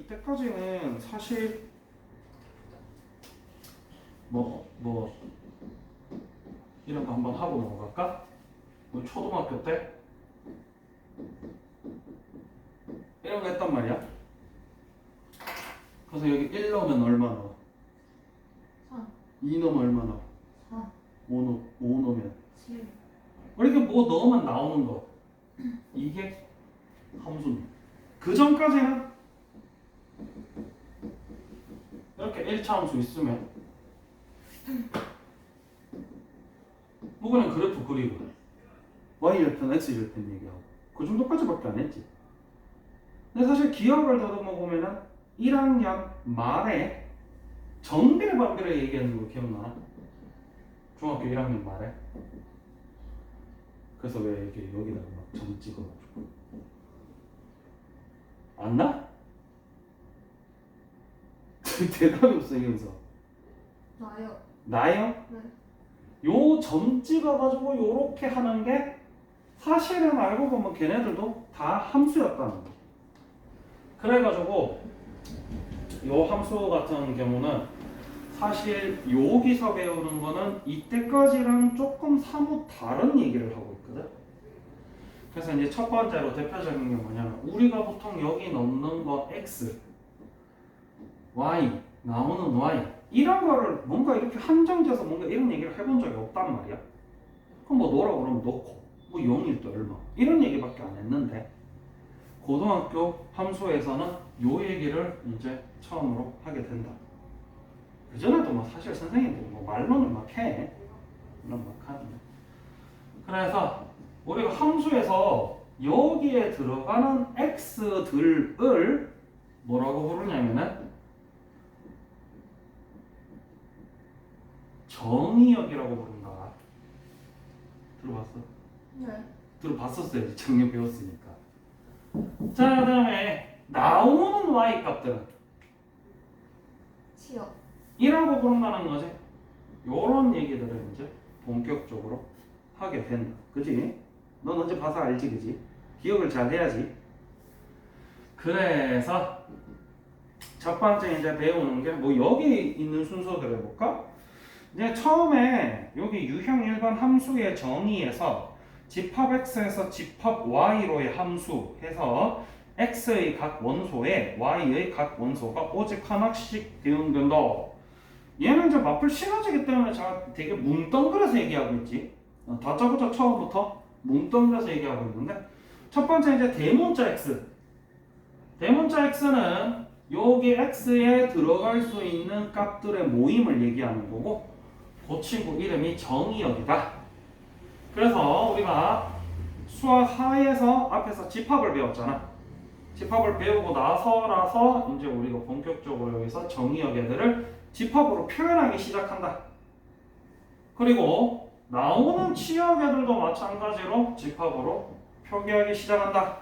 이때까지는 사실 이런 거 한번 하고 넘어갈까? 뭐 초등학교 때 이런 거 했단 말이야. 그래서 여기 1 넣으면 얼마 넣어? 3, 2 넣으면 얼마 넣어? 4, 5 넣으면 7. 이렇게 뭐 넣으면 나오는 거 이게 함수입니다. 그 전까지는 이렇게 1차 함수 있으면 뭐 그냥 그래프 그리고 y절편 x절편 얘기하고 그 정도까지밖에 안 했지. 근데 사실 기억을 더듬어 보면은 1학년 말에 정비례 반비례 얘기하는 거 기억나? 중학교 1학년 말에. 그래서 왜 이렇게 여기다가 막 점 찍어가지고 안 나? 대답이 없어 이러면서. 나요. 나요? 네. 요 점 찍어가지고 요렇게 하는 게 사실은 알고 보면 걔네들도 다 함수였다는 거. 그래가지고 요 함수 같은 경우는 사실 여기서 배우는 거는 이때까지랑 조금 사뭇 다른 얘기를 하고 있거든. 그래서 이제 첫 번째로 대표적인 게 뭐냐면 우리가 보통 여기 넣는 거 x, y, 나오는 y 이런 거를 뭔가 이렇게 한정지어서 뭔가 이런 얘기를 해본 적이 없단 말이야. 그럼 뭐 넣으라고 그러면 넣고 뭐 0일 때 얼마 이런 얘기밖에 안 했는데 고등학교 함수에서는 요 얘기를 이제 처음으로 하게 된다. 그전에도 뭐 사실 선생님들이 뭐 말로는 막 해. 물론 막 하는데. 그래서 우리가 함수에서 여기에 들어가는 x들을 뭐라고 부르냐면은 정의역이라고 부른다. 들어봤어? 네. 들어봤었어야지. 작년 배웠으니까. 자, 그다음에 나오는 y 값들은 치역. 이라고 부른다는 거지. 요런 얘기들을 이제 본격적으로 하게 된다. 그지? 넌 언제 봐서 알지, 그지? 기억을 잘 해야지. 그래서 첫 번째 이제 배우는 게 뭐 여기 있는 순서대로 해볼까? 이제 처음에 여기 유형 일반 함수의 정의에서 집합 x에서 집합 y로의 함수 해서 x의 각 원소에 y의 각 원소가 오직 하나씩 대응된다. 얘는 이제 마플 시너지기 때문에 제가 되게 뭉뚱그려서 얘기하고 있지. 다짜고짜 처음부터 뭉뚱그려서 얘기하고 있는데 첫 번째 이제 대문자 x. 대문자 x는 여기 x에 들어갈 수 있는 값들의 모임을 얘기하는 거고 그 친구 이름이 정의역이다. 그래서 우리가 수학 하에서 앞에서 집합을 배웠잖아. 집합을 배우고 나서라서 이제 우리가 본격적으로 여기서 정의역 애들을 집합으로 표현하기 시작한다. 그리고 나오는 치역 애들도 마찬가지로 집합으로 표기하기 시작한다.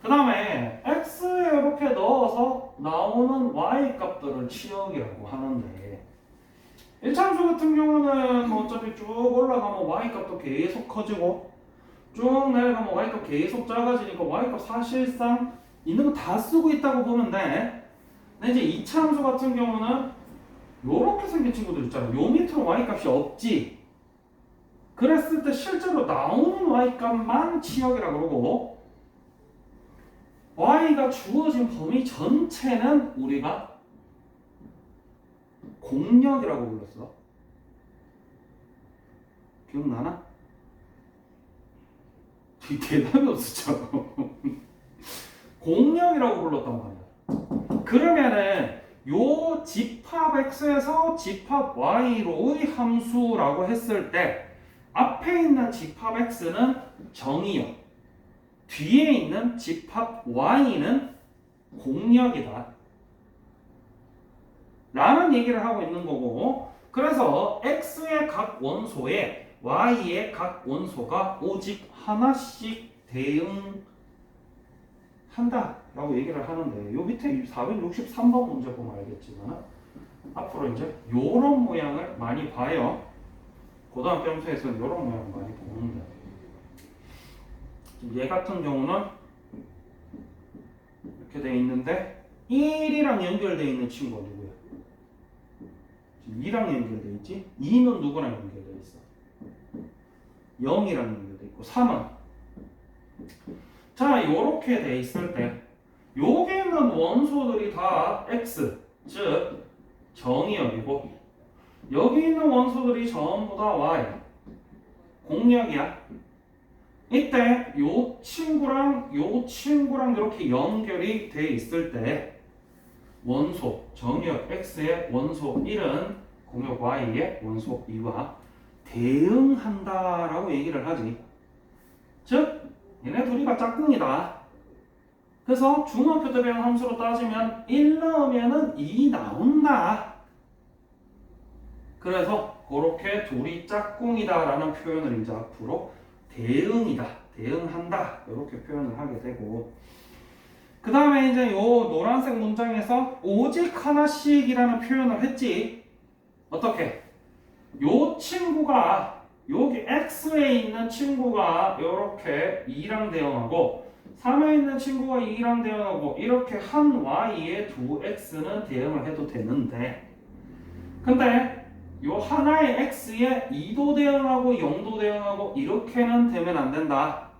그 다음에 x에 이렇게 넣어서 나오는 y 값들을 치역이라고 하는데 1참수 같은 경우는 뭐 어차피 쭉 올라가면 y 값도 계속 커지고 쭉 내려가면 y 값 계속 작아지니까 y 값 사실상 있는 거 다 쓰고 있다고 보면 돼. 근데 이제 2차함수 같은 경우는 요렇게 생긴 친구들 있잖아. 요 밑으로 y 값이 없지. 그랬을 때 실제로 나오는 y 값만 치역이라고 그러고 y가 주어진 범위 전체는 우리가 공역이라고 불렀어. 기억나나? 대답이 없었잖아. 공역이라고 불렀단 말이야. 그러면은 요 집합 x에서 집합 y로의 함수라고 했을 때 앞에 있는 집합 x는 정의역, 뒤에 있는 집합 y는 공역이다 라는 얘기를 하고 있는 거고, 그래서 x의 각 원소에 y의 각 원소가 오직 하나씩 대응한다 라고 얘기를 하는데 요 밑에 463번 문제 보면 알겠지만 앞으로 이제 요런 모양을 많이 봐요. 고등학교 함수에서는 요런 모양을 많이 보는데 얘 같은 경우는 이렇게 돼 있는데 1이랑 연결되어 있는 친구가 누구야? 지금 2랑 연결되어 있지? 2는 누구랑 연결되어 있어? 0이랑 연결되어 있고 3은 자 요렇게 돼 있을 때 여기 있는 원소들이 다 x 즉 정의역이고 여기 있는 원소들이 전부 다 y 공역이야. 이때 요 친구랑 이렇게 연결이 돼 있을 때 원소 정의역 x의 원소 1은 공역 y의 원소 2와 대응한다라고 얘기를 하지. 즉 얘네 둘이가 짝꿍이다. 그래서 중학교 때 배운 함수로 따지면 1 넣으면은 2 나온다. 그래서 그렇게 둘이 짝꿍이다라는 표현을 이제 앞으로 대응이다, 대응한다 이렇게 표현을 하게 되고 그 다음에 이제 요 노란색 문장에서 오직 하나씩이라는 표현을 했지. 어떻게? 요 친구가 여기 x에 있는 친구가 이렇게 2랑 대응하고 3에 있는 친구가 2랑 대응하고 이렇게 한 y에 두 x는 대응을 해도 되는데 근데 요 하나의 x에 2도 대응하고 0도 대응하고 이렇게는 되면 안 된다.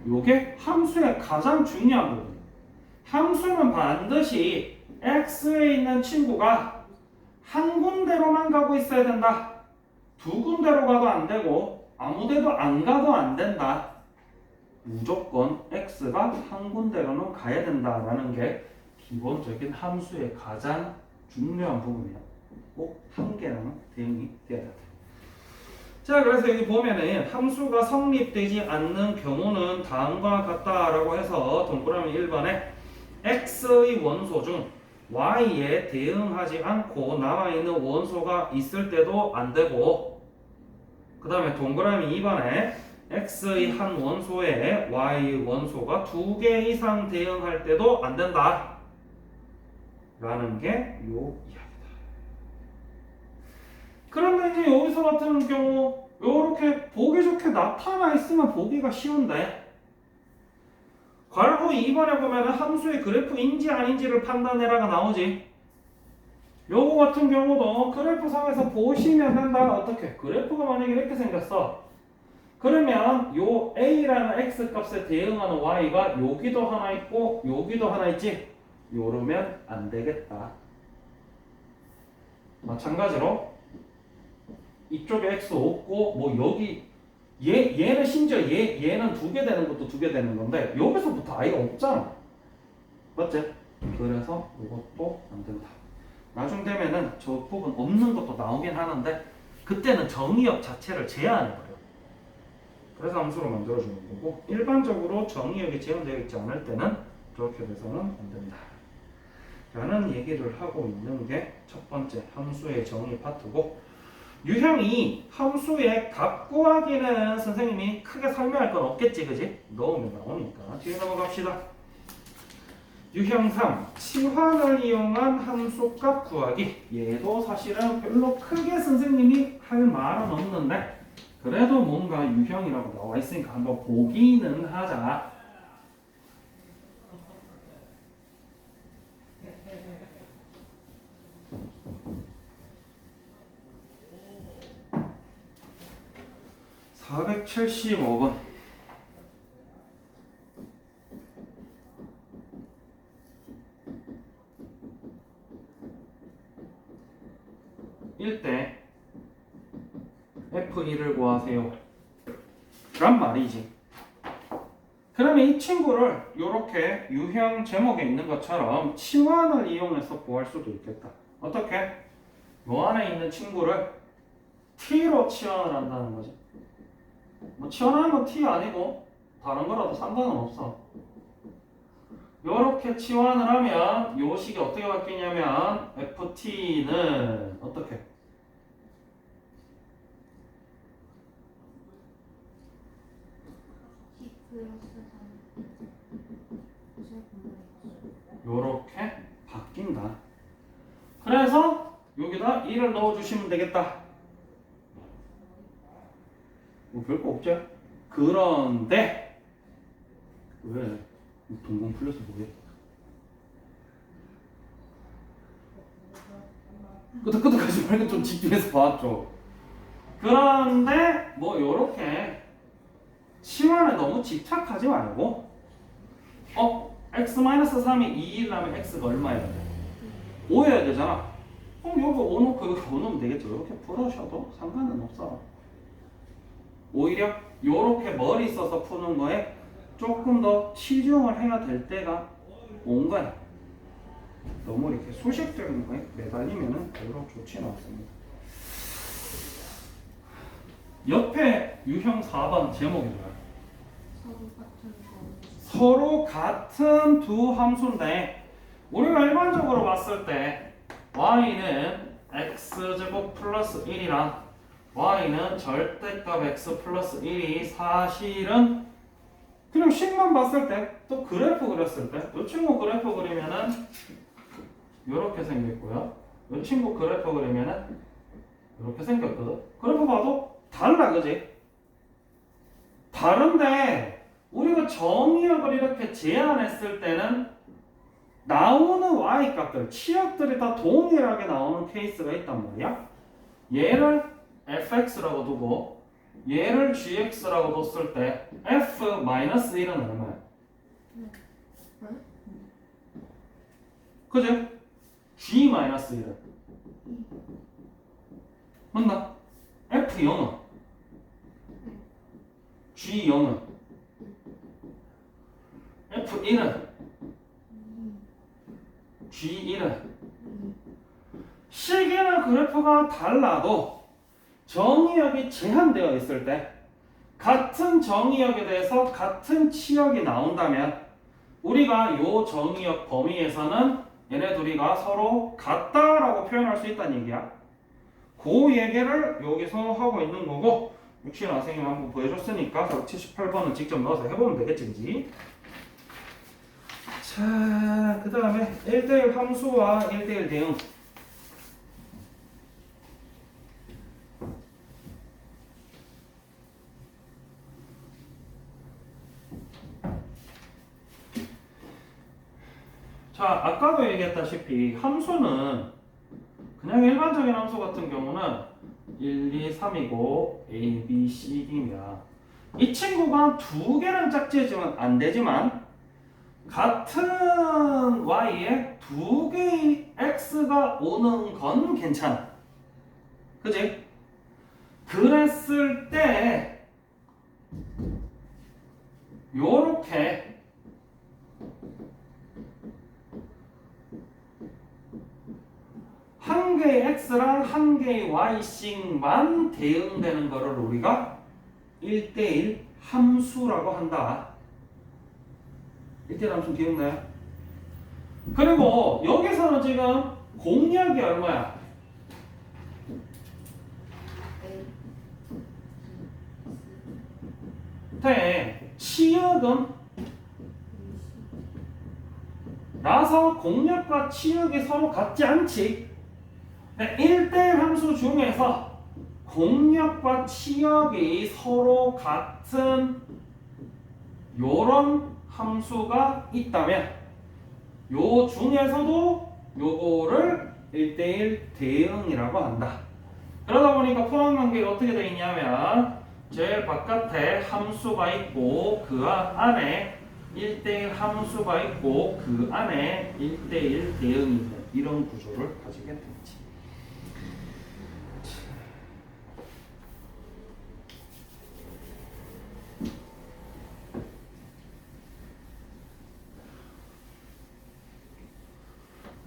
요게 함수의 가장 중요한 부분. 함수는 반드시 x에 있는 친구가 한 군데로만 가고 있어야 된다. 두 군데로 가도 안 되고 아무 데도 안 가도 안 된다. 무조건 x가 한 군데로는 가야 된다라는 게 기본적인 함수의 가장 중요한 부분이야. 꼭 한 개는 대응이 돼야 된다. 자, 그래서 여기 보면은 함수가 성립되지 않는 경우는 다음과 같다라고 해서 동그라미 1번에 x의 원소 중 y에 대응하지 않고 남아있는 원소가 있을 때도 안 되고 그 다음에 동그라미 2번에 x의 한 원소에 y의 원소가 2개 이상 대응할 때도 안 된다 라는 게 요 이야기다. 그런데 이제 여기서 같은 경우 요렇게 보기 좋게 나타나 있으면 보기가 쉬운데 괄호 2번에 보면 함수의 그래프인지 아닌지를 판단해라가 나오지. 요거 같은 경우도 그래프상에서 보시면 된다. 어떻게? 그래프가 만약에 이렇게 생겼어. 그러면 요 a라는 x값에 대응하는 y가 여기도 하나 있고 여기도 하나 있지. 요러면 안 되겠다. 마찬가지로 이쪽에 x 없고 뭐 여기 얘는 심지어 얘는 2개 되는 것도 2개 되는 건데 여기서부터 아이가 없잖아. 맞지? 그래서 이것도 안 된다. 나중 되면은 저 부분 없는 것도 나오긴 하는데 그때는 정의역 자체를 제한해버려. 그래서 함수로 만들어주는 거고 일반적으로 정의역이 제한되어 있지 않을 때는 그렇게 돼서는 안 된다. 라는 얘기를 하고 있는 게 첫 번째 함수의 정의 파트고 유형이 함수의 값 구하기는 선생님이 크게 설명할 건 없겠지, 그지? 넣으면 나오니까. 뒤에 넘어갑시다. 유형 3. 치환을 이용한 함수값 구하기. 얘도 사실은 별로 크게 선생님이 할 말은 없는데 그래도 뭔가 유형이라고 나와 있으니까 한번 보기는 하자. (475번) 1대 F1을 구하세요 란 말이지. 그러면 이 친구를 이렇게 유형 제목에 있는 것처럼 치환을 이용해서 구할 수도 있겠다. 어떻게? 요 안에 있는 친구를 t로 치환을 한다는 거지. 뭐 치환하는 건 t 아니고 다른 거라도 상관은 없어. 요렇게 치환을 하면 요 식이 어떻게 바뀌냐면 ft는 어떻게? 요렇게 바뀐다. 그래서 여기다 1을 넣어주시면 되겠다. 뭐 별거 없죠? 그런데 왜 동공 풀려서 뭐해? 끄덕끄덕하지 말고 좀 집중해서 봐줘. 그런데 뭐 요렇게 시간에 너무 집착하지 말고 x-3이 2라면 x가 얼마여야 돼? 5여야 되잖아. 그럼 요거 5 놓고 이거 5 넣으면 되겠죠. 이렇게 풀으셔도 상관은 없어. 오히려 요렇게 머리 써서 푸는 거에 조금 더 치중을 해야 될 때가 온 거야. 너무 이렇게 수식적인 거에 매달리면은 별로 좋지는 않습니다. 옆에 유형 4번 제목이 뭐야? 서로 같은 두 함수인데 우리가 일반적으로 봤을 때 y는 x제곱 플러스 1이랑 y는 절대값 x 플러스 1이 사실은 그냥 식만 봤을 때 또 그래프 그렸을 때 이 친구 그래프 그리면은 이렇게 생겼고요. 이 친구 그래프 그리면은 이렇게 생겼거든. 그래프 봐도 달라, 그지? 다른데 우리가 정의역을 이렇게 제한했을 때는 나오는 y 값들, 치역들이 다 동일하게 나오는 케이스가 있단 말이야. 얘를 fx라고 두고 얘를 gx라고 뒀을 때 f-1은 얼마야? 그지? g-1은 맞나? f0은 g0은 f1은 g1은 시계나 그래프가 달라도 정의역이 제한되어 있을 때 같은 정의역에 대해서 같은 치역이 나온다면 우리가 이 정의역 범위에서는 얘네 둘이가 서로 같다라고 표현할 수 있다는 얘기야. 그 얘기를 여기서 하고 있는 거고 육신 선생님이 한번 보여줬으니까 178번은 직접 넣어서 해보면 되겠지, 그지? 자, 그 다음에 1대1 함수와 1대1 대응. 자, 아까도 얘기했다시피 함수는 그냥 일반적인 함수 같은 경우는 1, 2, 3이고 A, B, C, D면 이 친구가 두 개는 짝지어지면 안 되지만 같은 Y에 두 개의 X가 오는 건 괜찮아. 그지? 그랬을 때 요렇게 한 개의 x랑 한 개의 y씩만 대응되는 거를 우리가 1대1 함수라고 한다. 1대1 함수 기억나요? 그리고 여기서는 지금 공략이 얼마야? 치역은 나서 공략과 치역이 서로 같지 않지. 1대1 함수 중에서 공략과 치역이 서로 같은 요런 함수가 있다면 요 중에서도 요거를 1대1 대응이라고 한다. 그러다 보니까 포함관계가 어떻게 되어 있냐면 제일 바깥에 함수가 있고 그 안에 1대1 함수가 있고 그 안에 1대1 대응이 있는 이런 구조를 가지게 되지.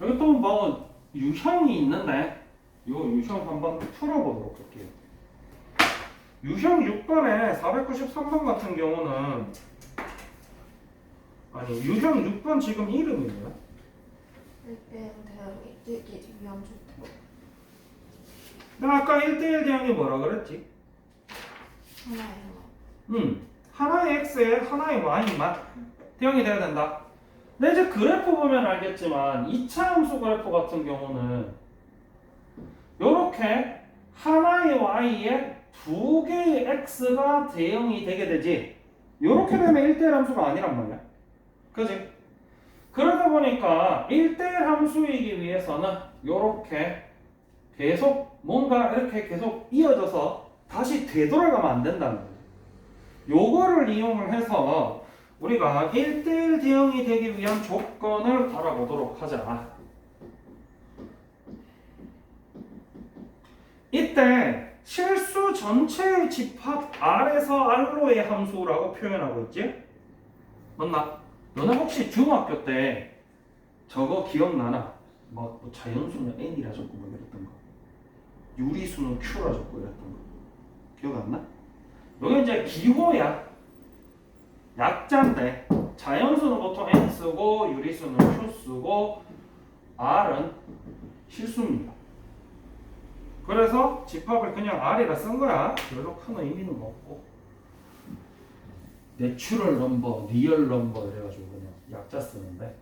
여기 또 뭐 유형이 있는데 이 유형 한번 풀어보도록 할게요. 유형 6번에 493번 같은 경우는 아니 유형 6번 지금 이름이 뭐야? 1대1 대응이 되게 위험 좋고 나 아까 1대1 대응이 뭐라 그랬지? 하나에 하나의 x에 하나의 y만 대응이 돼야 된다. 근데 이제 그래프 보면 알겠지만 2차 함수 그래프 같은 경우는 이렇게 하나의 y에 두 개의 x가 대응이 되게 되지. 이렇게 되면 1대1 함수가 아니란 말이야. 그지? 그러다 보니까 1대1 함수이기 위해서는 이렇게 계속 뭔가 이렇게 계속 이어져서 다시 되돌아가면 안 된다는 거죠. 요거를 이용을 해서 우리가 1대1 대응이 되기 위한 조건을 알아보도록 하자. 이때 실수 전체의 집합 R에서 R로의 함수라고 표현하고 있지? 맞나? 너네 혹시 중학교 때 저거 기억나나? 뭐 자연수는 N이라 적고 뭐 이랬던 거, 유리수는 Q라 적고 이랬던 거 기억 안 나? 여기 이제 기호야. 약자인데 자연수는 보통 N 쓰고 유리수는 Q 쓰고 R은 실수입니다. 그래서 집합을 그냥 R이라 쓴 거야. 별로 큰 의미는 없고, 내추럴 넘버, 리얼 넘버 이래가지고 그냥 약자 쓰는데,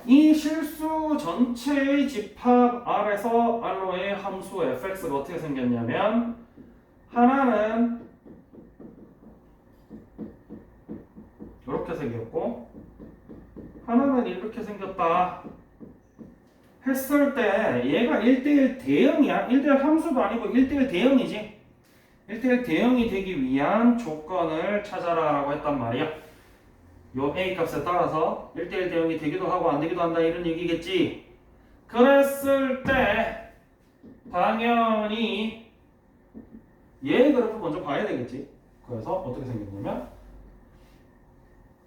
이 실수 전체의 집합 R에서 R로의 함수 fx가 어떻게 생겼냐면, 하나는 이렇게 생겼고 하나는 이렇게 생겼다 했을 때 얘가 1대1 대응이야. 1대1 함수도 아니고 1대1 대응이지. 1대1 대응이 되기 위한 조건을 찾아라 라고 했단 말이야. 요 A 값에 따라서 1대1 대응이 되기도 하고 안 되기도 한다 이런 얘기겠지. 그랬을 때 당연히 얘 그래프 먼저 봐야 되겠지. 그래서 어떻게 생겼냐면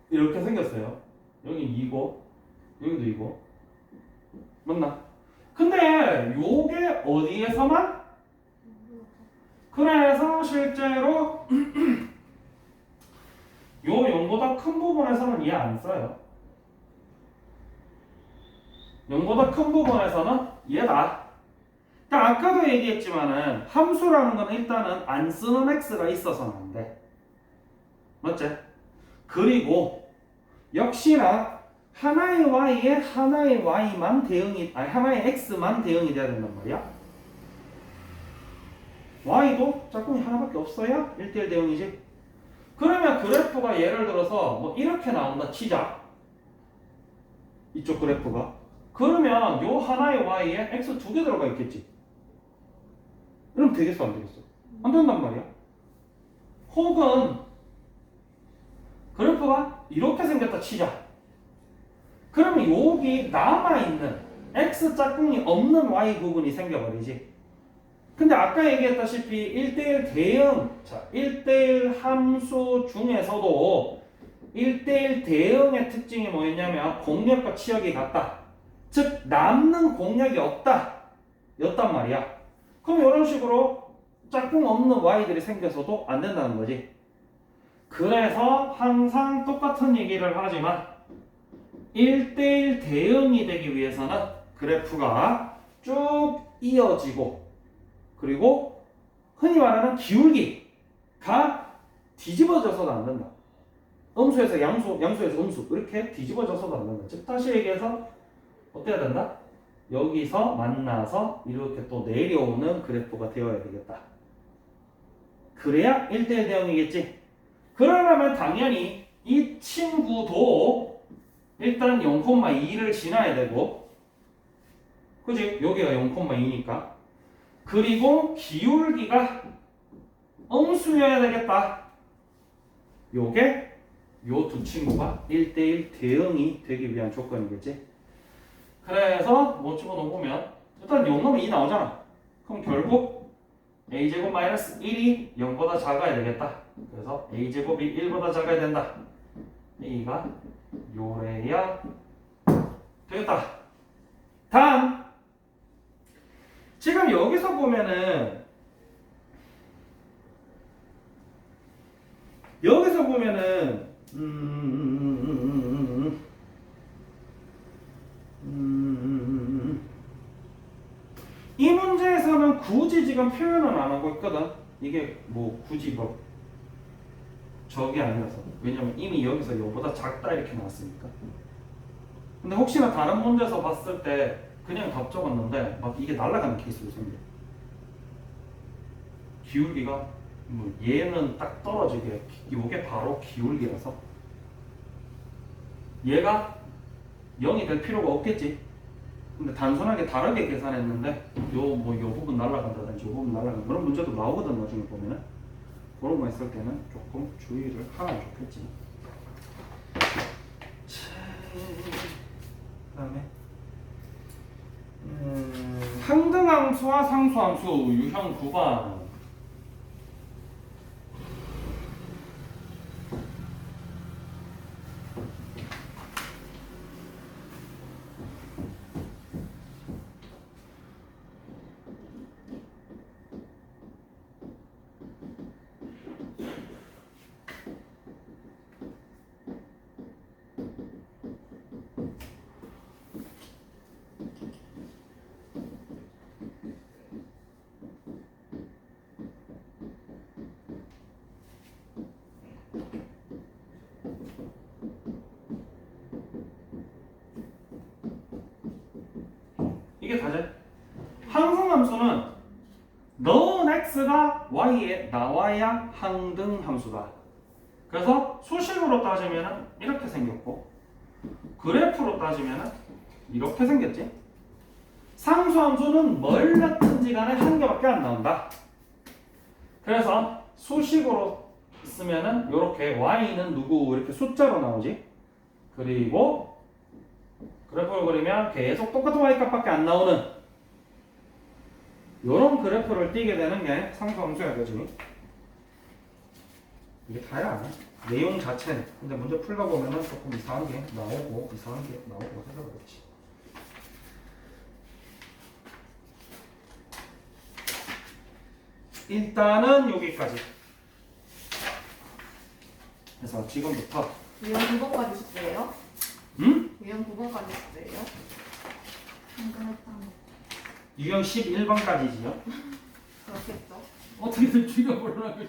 이렇게 생겼어요. 여기 2고 여기도 2고 맞나? 근데 요게 어디에서만? 그래서 실제로 요 0보다 큰 부분에서는 얘 안 써요. 0보다 큰 부분에서는 얘다. 그러니까 아까도 얘기했지만은 함수라는 건 일단은 안 쓰는 x가 있어서는 안 돼. 맞지? 그리고 역시나 하나의 y에 하나의 y만 대응이, 아니 하나의 x만 대응이 돼야 된단 말이야. y도 짝꿍이 하나밖에 없어야 1대1 대응이지. 그러면 그래프가 예를 들어서 뭐 이렇게 나온다 치자. 이쪽 그래프가. 그러면 요 하나의 y에 x 2개 들어가 있겠지. 그럼 되겠어 안 되겠어? 안 된단 말이야. 혹은 그래프가 이렇게 생겼다 치자. 그러면 여기 남아있는 x 짝꿍이 없는 y 부분이 생겨버리지. 근데 아까 얘기했다시피 1대1 대응, 자 1대1 함수 중에서도 1대1 대응의 특징이 뭐였냐면 공략과 치역이 같다. 즉 남는 공략이 없다 였단 말이야. 그럼 이런 식으로 짝꿍 없는 y들이 생겨서도 안 된다는 거지. 그래서 항상 똑같은 얘기를 하지만 1대1 대응이 되기 위해서는 그래프가 쭉 이어지고, 그리고 흔히 말하는 기울기가 뒤집어져서도 안 된다. 음수에서 양수, 양수에서 음수 이렇게 뒤집어져서도 안 된다. 즉 다시 얘기해서 어때야 된다? 여기서 만나서 이렇게 또 내려오는 그래프가 되어야 되겠다. 그래야 1대1 대응이겠지. 그러려면 당연히 이 친구도 일단 0,2를 지나야 되고, 그지? 여기가 0,2니까. 그리고 기울기가 음수여야 되겠다. 요게 요 두 친구가 1대1 대응이 되기 위한 조건이겠지. 그래서 뭐 집어넣으면 일단 0 2 나오잖아. 그럼 결국 a제곱 마이너스 1이 0보다 작아야 되겠다. 그래서 a제곱이 1보다 작아야 된다. a가 요래야 되겠다. 단 지금 여기서 보면은 이 문제에서는 굳이 지금 표현은 안 하고 있거든. 이게 뭐 굳이 뭐 저게 아니라서. 왜냐면 이미 여기서 이거보다 작다 이렇게 나왔으니까. 근데 혹시나 다른 문제에서 봤을 때 그냥 답 적었는데 막 이게 날아가는 케이스도 생겨. 기울기가 뭐 얘는 딱 떨어지게, 이게 바로 기울기라서 얘가 0이 될 필요가 없겠지. 근데 단순하게 다르게 계산했는데 요 부분 날라간다든지 요 부분 날라간다 그런 문제도 나오거든 나중에 보면은. 그런 거 있을 때는 조금 주의를 하면 좋겠지. 그다음에 항등함수와 상수함수 유형 9번. 이게 다죠. 항등함수는 넣은 x가 y에 나와야 항등함수다. 그래서 수식으로 따지면 이렇게 생겼고 그래프로 따지면 이렇게 생겼지. 상수함수는 뭘 넣든지 간에 한 개밖에 안 나온다. 그래서 수식으로 쓰면은 이렇게 y는 누구 이렇게 숫자로 나오지. 그리고 그래프를 그리면 계속 똑같은 y값밖에 안 나오는 이런 그래프를 띄게 되는 게 상수함수야 되지. 이게 다야. 내용 자체. 근데 문제 풀다 보면은 조금 이상한 게 나오고 이상한 게 나오고 해서 그렇지. 일단은 여기까지. 그래서 지금부터 유형 9번까지 숙제예요? 응? 유형 9번까지 숙제예요? 궁금했던 유형 11번까지지요. 그렇겠죠. 어떻게든 죽여보려고.